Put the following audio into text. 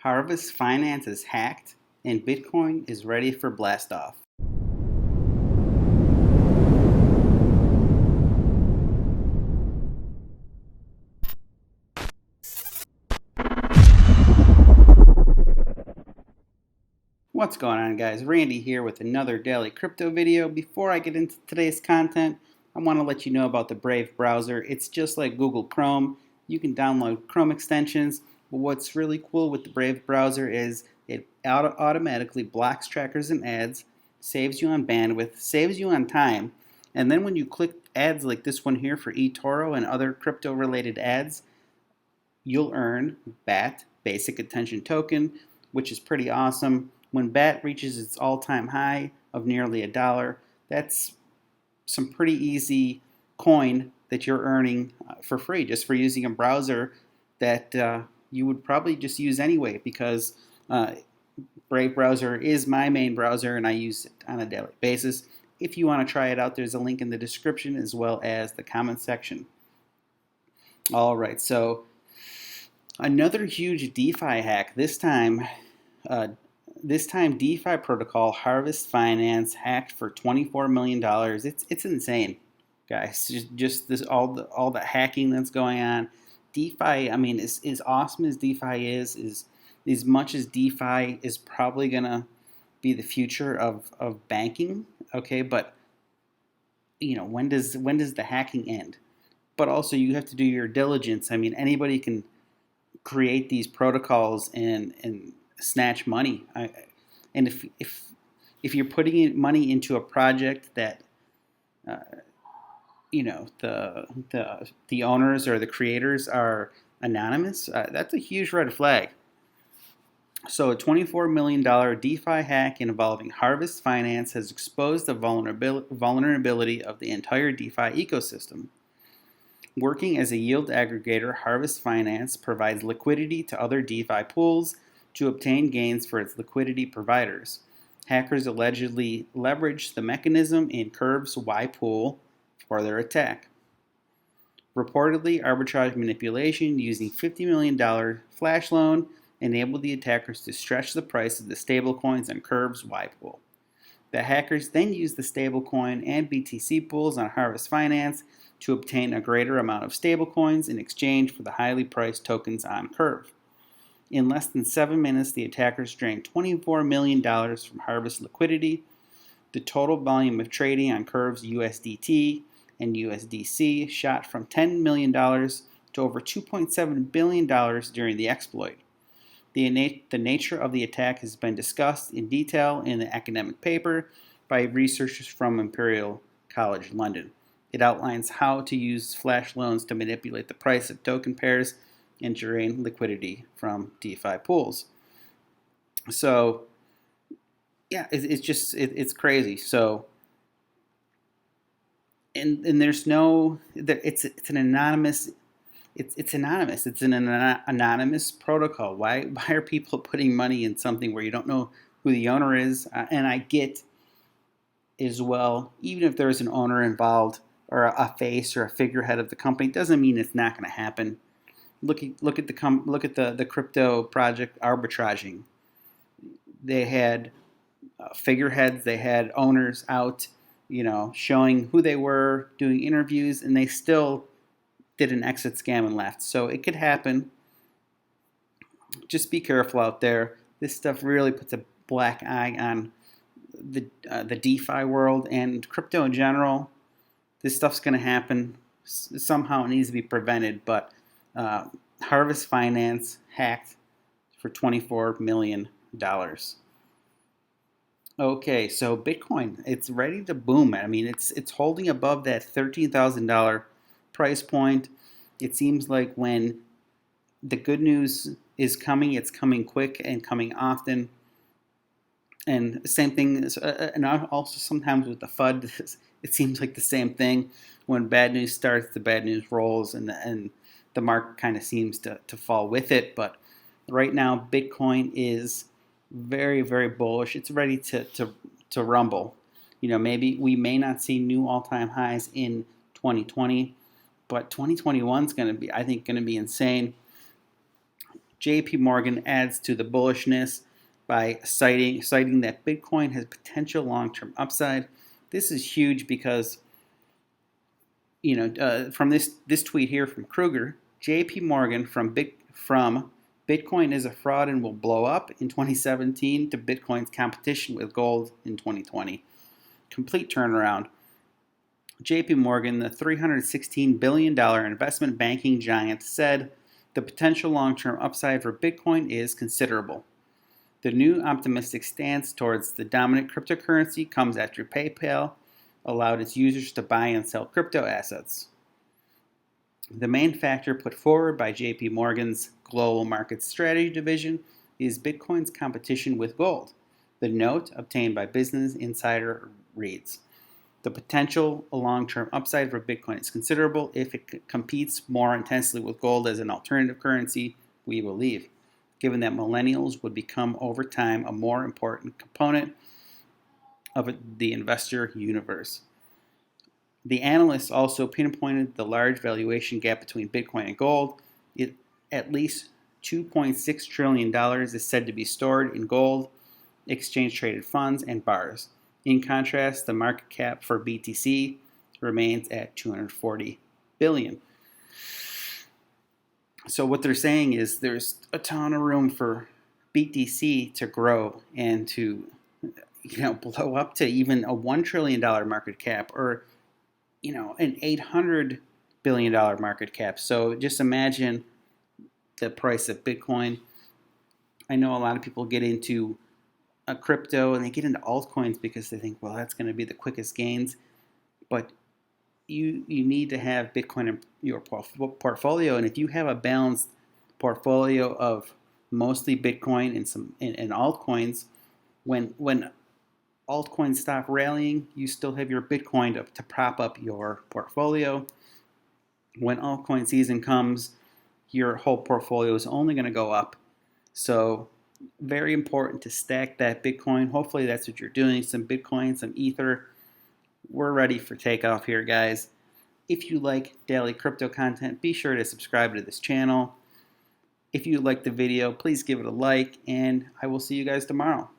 Harvest Finance is hacked, and Bitcoin is ready for Blastoff. What's going on, guys? Randy here with another daily crypto video. Before I get into today's content, I want to let you know about the Brave browser. It's just like Google Chrome. You can download Chrome extensions, but what's really cool with the Brave browser is it automatically blocks trackers and ads, saves you on bandwidth, saves you on time, and then when you click ads like this one here for eToro and other crypto related ads, you'll earn BAT, Basic Attention Token, which is pretty awesome. When BAT reaches its all-time high of nearly $1, that's some pretty easy coin that you're earning for free just for using a browser that you would probably just use anyway, because Brave browser is my main browser and I use it on a daily basis. If you want to try it out, there's a link in the description as well as the comment section. All right, so another huge DeFi hack. This time DeFi protocol Harvest Finance hacked for $24 million. It's insane, guys. Just this all the hacking that's going on. DeFi, I mean, as awesome as DeFi is as much as DeFi is probably gonna be the future of banking. Okay, but you know, when does the hacking end? But also you have to do your diligence. I mean, anybody can create these protocols and snatch money. And if you're putting money into a project that you know the owners or the creators are anonymous, that's a huge red flag. So a $24 million DeFi hack involving Harvest Finance has exposed the vulnerability of the entire DeFi ecosystem. Working as a yield aggregator, Harvest Finance provides liquidity to other DeFi pools to obtain gains for its liquidity providers. Hackers allegedly leveraged the mechanism in Curve's Y pool for their attack. Reportedly, arbitrage manipulation using $50 million flash loan enabled the attackers to stretch the price of the stablecoins on Curve's Y pool. The hackers then used the stablecoin and BTC pools on Harvest Finance to obtain a greater amount of stablecoins in exchange for the highly priced tokens on Curve. In less than 7 minutes, the attackers drained $24 million from Harvest liquidity. The total volume of trading on Curve's USDT and USDC shot from $10 million to over $2.7 billion during the exploit. The nature of the attack has been discussed in detail in the academic paper by researchers from Imperial College London. It outlines how to use flash loans to manipulate the price of token pairs and drain liquidity from DeFi pools. So, yeah, it's crazy. So, and there's no, it's an anonymous. It's anonymous. It's an anonymous protocol. Why are people putting money in something where you don't know who the owner is? And I get as well, even if there's an owner involved or a face or a figurehead of the company, doesn't mean it's not going to happen. Look at the crypto project arbitraging. They had figureheads, they had owners out, you know, showing who they were, doing interviews, and they still did an exit scam and left. So it could happen. Just be careful out there. This stuff really puts a black eye on the DeFi world and crypto in general. This stuff's going to happen. Somehow it needs to be prevented, but Harvest Finance hacked for $24 million. Okay, so Bitcoin, it's ready to boom. I mean, it's holding above that $13,000 price point. It seems like when the good news is coming, it's coming quick and coming often. And same thing, and also sometimes with the FUD, it seems like the same thing. When bad news starts, the bad news rolls, and the market kind of seems to fall with it. But right now, Bitcoin is very, very bullish. It's ready to rumble. You know, maybe we may not see new all-time highs in 2020, but 2021 is going to be, I think, going to be insane. JP Morgan adds to the bullishness by citing that Bitcoin has potential long-term upside. This is huge because, from this tweet here from Kruger, JP Morgan from Bitcoin is a fraud and will blow up in 2017 to Bitcoin's competition with gold in 2020. Complete turnaround. JP Morgan, the $316 billion investment banking giant, said the potential long-term upside for Bitcoin is considerable. The new optimistic stance towards the dominant cryptocurrency comes after PayPal allowed its users to buy and sell crypto assets. The main factor put forward by JP Morgan's Global Market Strategy Division is Bitcoin's competition with gold. The note, obtained by Business Insider, reads, the potential long-term upside for Bitcoin is considerable if it competes more intensely with gold as an alternative currency, we believe, given that millennials would become over time a more important component of the investor universe. The analysts also pinpointed the large valuation gap between Bitcoin and gold. At least $2.6 trillion is said to be stored in gold, exchange-traded funds, and bars. In contrast, the market cap for BTC remains at $240 billion. So what they're saying is there's a ton of room for BTC to grow and to blow up to even a $1 trillion market cap, or an $800 billion market cap. So just imagine the price of Bitcoin. I know a lot of people get into a crypto and they get into altcoins because they think, well, that's going to be the quickest gains. But you need to have Bitcoin in your portfolio, and if you have a balanced portfolio of mostly Bitcoin and altcoins, when altcoins stop rallying, you still have your Bitcoin to prop up your portfolio. When altcoin season comes, your whole portfolio is only going to go up. So very important to stack that Bitcoin. Hopefully that's what you're doing. Some Bitcoin, some Ether. We're ready for takeoff here, guys. If you like daily crypto content, be sure to subscribe to this channel. If you like the video, please give it a like, and I will see you guys tomorrow.